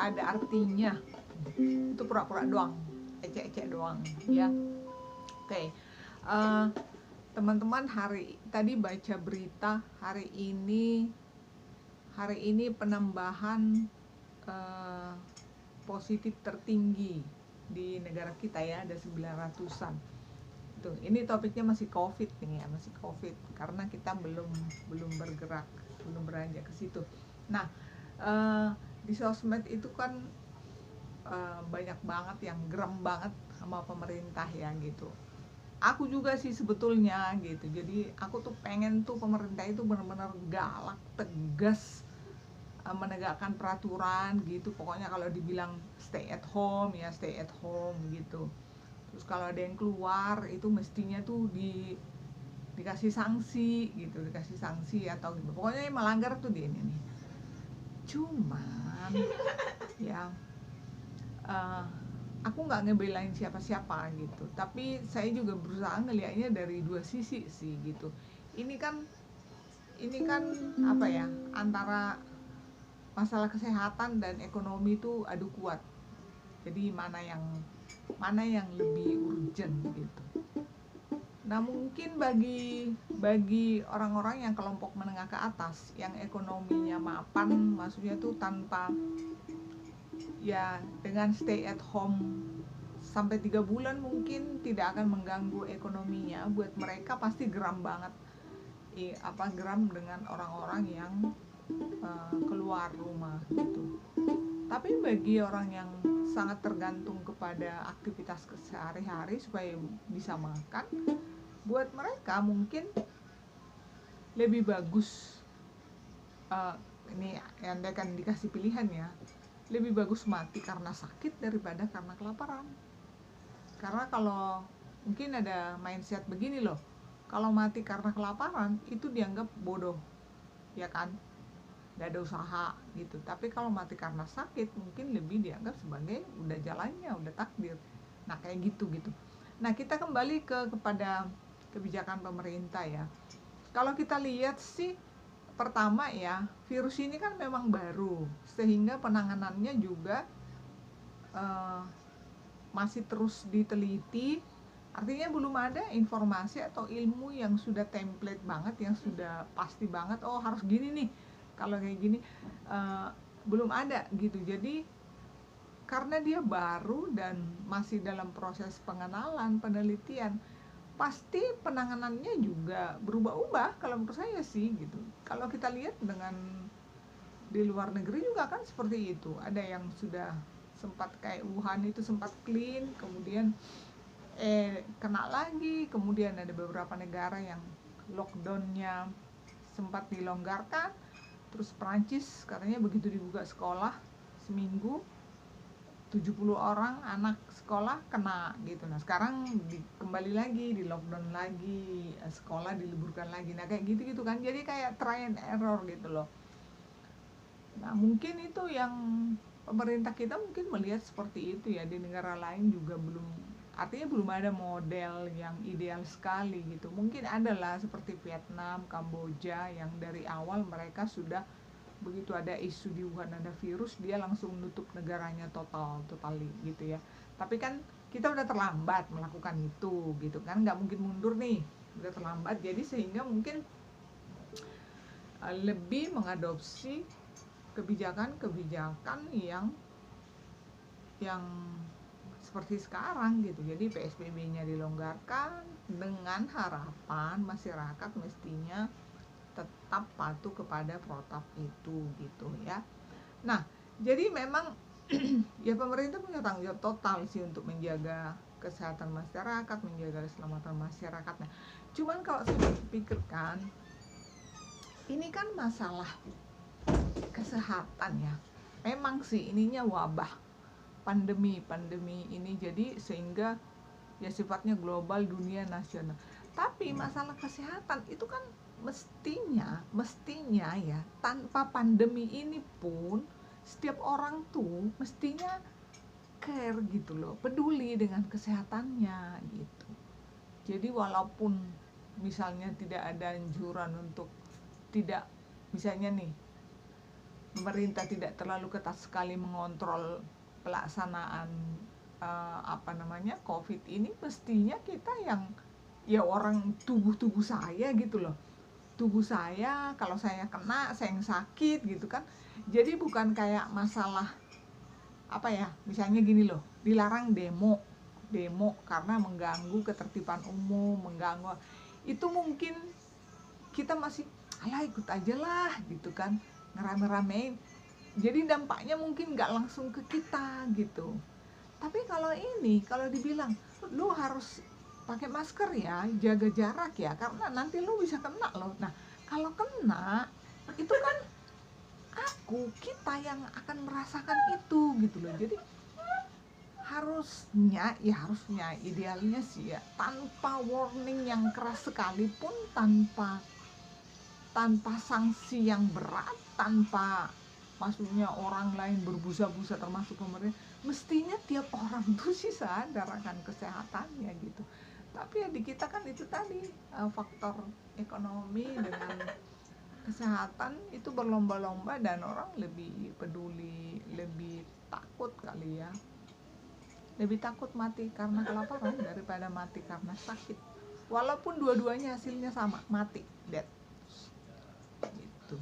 ada artinya. Itu pura-pura doang, ecek-ecek doang ya. Oke. Teman-teman, tadi baca berita hari ini penambahan positif tertinggi di negara kita ya, ada 900-an. Tuh, ini topiknya masih COVID nih ya, masih COVID karena kita belum bergerak, belum beranjak ke situ. Nah, di sosmed itu kan banyak banget yang geram banget sama pemerintah ya gitu. Aku juga sih sebetulnya gitu. Jadi aku tuh pengen tuh pemerintah itu benar-benar galak, tegas, menegakkan peraturan gitu. Pokoknya kalau dibilang stay at home ya stay at home gitu. Terus kalau ada yang keluar itu mestinya tuh dikasih sanksi gitu, dikasih sanksi atau gitu. Pokoknya yang melanggar tuh di ini nih. Cuman ya aku nggak ngebelain siapa-siapa gitu, tapi saya juga berusaha ngelihatnya dari dua sisi sih gitu. Ini kan apa ya, antara masalah kesehatan dan ekonomi itu adu kuat. Jadi mana yang lebih urgent gitu. Nah mungkin bagi orang-orang yang kelompok menengah ke atas yang ekonominya mapan, maksudnya tuh tanpa ya dengan stay at home sampai 3 bulan mungkin tidak akan mengganggu ekonominya. Buat mereka pasti geram banget, geram dengan orang-orang yang keluar rumah gitu. Tapi bagi orang yang sangat tergantung kepada aktivitas sehari-hari supaya bisa makan, buat mereka mungkin lebih bagus, ini yang akan dikasih pilihan ya, lebih bagus mati karena sakit daripada karena kelaparan. Karena kalau mungkin ada mindset begini loh, kalau mati karena kelaparan itu dianggap bodoh ya kan, gak ada usaha gitu. Tapi kalau mati karena sakit mungkin lebih dianggap sebagai udah jalannya, udah takdir. Nah kayak gitu. Nah kita kembali kepada kebijakan pemerintah ya. Kalau kita lihat sih, pertama ya, virus ini kan memang baru, sehingga penanganannya juga masih terus diteliti. Artinya belum ada informasi atau ilmu yang sudah template banget, yang sudah pasti banget, oh harus gini nih, kalau kayak gini belum ada gitu. Jadi karena dia baru dan masih dalam proses pengenalan, penelitian, pasti penanganannya juga berubah-ubah kalau menurut saya sih gitu. Kalau kita lihat dengan di luar negeri juga kan seperti itu. Ada yang sudah sempat kayak Wuhan itu sempat clean, kemudian kena lagi, kemudian ada beberapa negara yang lockdownnya sempat dilonggarkan. Terus Prancis katanya begitu dibuka sekolah seminggu 70 orang anak sekolah kena gitu. Nah sekarang kembali lagi di lockdown lagi, sekolah diliburkan lagi. Nah kayak gitu kan, jadi kayak try and error gitu loh. Nah mungkin itu yang pemerintah kita mungkin melihat seperti itu ya. Di negara lain juga artinya belum ada model yang ideal sekali gitu. Mungkin adalah seperti Vietnam, Kamboja yang dari awal mereka sudah begitu ada isu di Wuhan ada virus, dia langsung nutup negaranya totally gitu ya. Tapi kan kita udah terlambat melakukan itu gitu kan, nggak mungkin mundur nih, udah terlambat. Jadi sehingga mungkin lebih mengadopsi kebijakan-kebijakan yang seperti sekarang gitu. Jadi PSBB-nya dilonggarkan dengan harapan masyarakat mestinya tetap patuh kepada protap itu gitu ya. Nah jadi memang ya pemerintah punya tanggung jawab total sih untuk menjaga kesehatan masyarakat, menjaga keselamatan masyarakat. Nah cuman kalau saya pikirkan, ini kan masalah kesehatan ya, memang sih ininya wabah pandemi ini, jadi sehingga ya sifatnya global, dunia, nasional. Tapi masalah kesehatan itu kan mestinya ya, tanpa pandemi ini pun setiap orang tuh mestinya care gitu loh, peduli dengan kesehatannya gitu. Jadi walaupun misalnya tidak ada anjuran untuk tidak, misalnya nih pemerintah tidak terlalu ketat sekali mengontrol pelaksanaan COVID ini, mestinya kita yang ya orang tubuh saya gitu loh. Tubuh saya, kalau saya kena, saya yang sakit gitu kan. Jadi bukan kayak masalah misalnya gini loh, dilarang demo karena mengganggu ketertiban umum, mengganggu itu, mungkin kita masih alah ikut aja lah gitu kan, ngerame-ramein, jadi dampaknya mungkin nggak langsung ke kita gitu. Tapi kalau dibilang lu harus pakai masker ya, jaga jarak ya, karena nanti lu bisa kena loh. Nah, kalau kena itu kan kita yang akan merasakan itu gitu loh. Jadi harusnya idealnya sih ya, tanpa warning yang keras sekalipun, tanpa sanksi yang berat, tanpa maksudnya orang lain berbusa-busa termasuk pemerintah, mestinya tiap orang tuh sih sadar akan kesehatannya gitu. Tapi ya di kita kan itu tadi, faktor ekonomi dengan kesehatan itu berlomba-lomba, dan orang lebih peduli, lebih takut kali ya, lebih takut mati karena kelaparan daripada mati karena sakit, walaupun dua-duanya hasilnya sama, mati, dead gitu.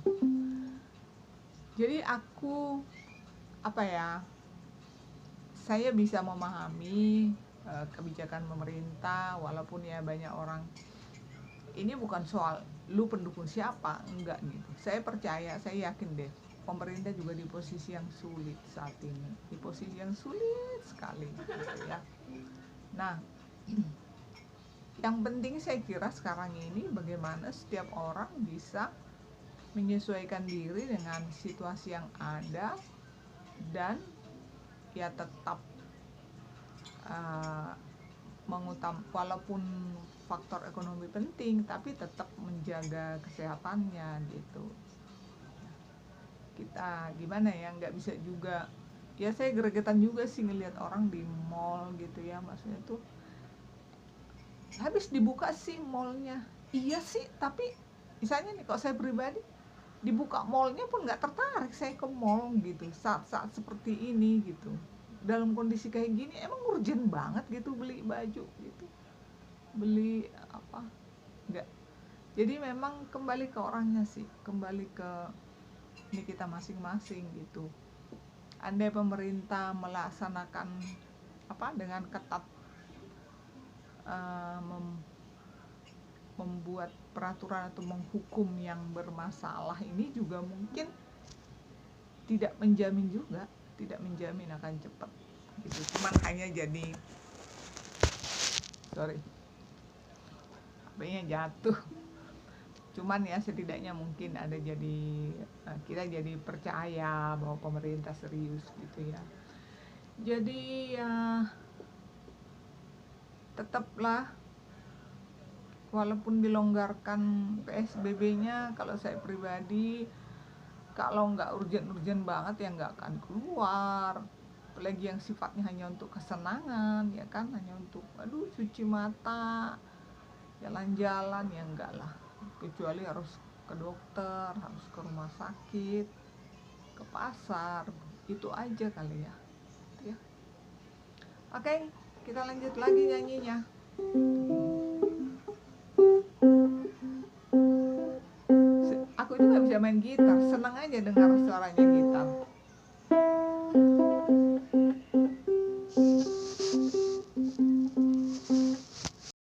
Jadi aku saya bisa memahami kebijakan pemerintah, walaupun ya banyak orang, ini bukan soal lu pendukung siapa, enggak gitu. Saya percaya, saya yakin deh, pemerintah juga di posisi yang sulit saat ini, di posisi yang sulit sekali gitu ya. Nah, yang penting saya kira sekarang ini bagaimana setiap orang bisa menyesuaikan diri dengan situasi yang ada, dan ya tetap walaupun faktor ekonomi penting, tapi tetap menjaga kesehatannya gitu. Kita gimana ya, nggak bisa juga ya, saya gregetan juga sih ngelihat orang di mall gitu ya, maksudnya tuh habis dibuka sih mallnya, iya sih, tapi misalnya nih kalau saya pribadi dibuka mallnya pun nggak tertarik saya ke mall gitu saat-saat seperti ini gitu. Dalam kondisi kayak gini emang urgent banget gitu beli baju gitu, beli apa, enggak. Jadi memang kembali ke orangnya sih, kembali ke ini kita masing-masing gitu. Andai pemerintah melaksanakan dengan ketat, membuat peraturan atau menghukum yang bermasalah ini, juga mungkin tidak menjamin akan cepat gitu. Cuman hanya jadi HP-nya jatuh, cuman ya setidaknya mungkin ada kita jadi percaya bahwa pemerintah serius gitu ya. Jadi ya tetaplah, walaupun dilonggarkan PSBB-nya, kalau saya pribadi, kalau nggak urgent banget ya nggak akan keluar. Apalagi yang sifatnya hanya untuk kesenangan ya kan, hanya untuk cuci mata, jalan-jalan, ya enggak lah. Kecuali harus ke dokter, harus ke rumah sakit, ke pasar, itu aja kali ya. Oke, kita lanjut lagi nyanyinya. Aku itu nggak bisa main gitar, senang aja dengar suaranya gitar.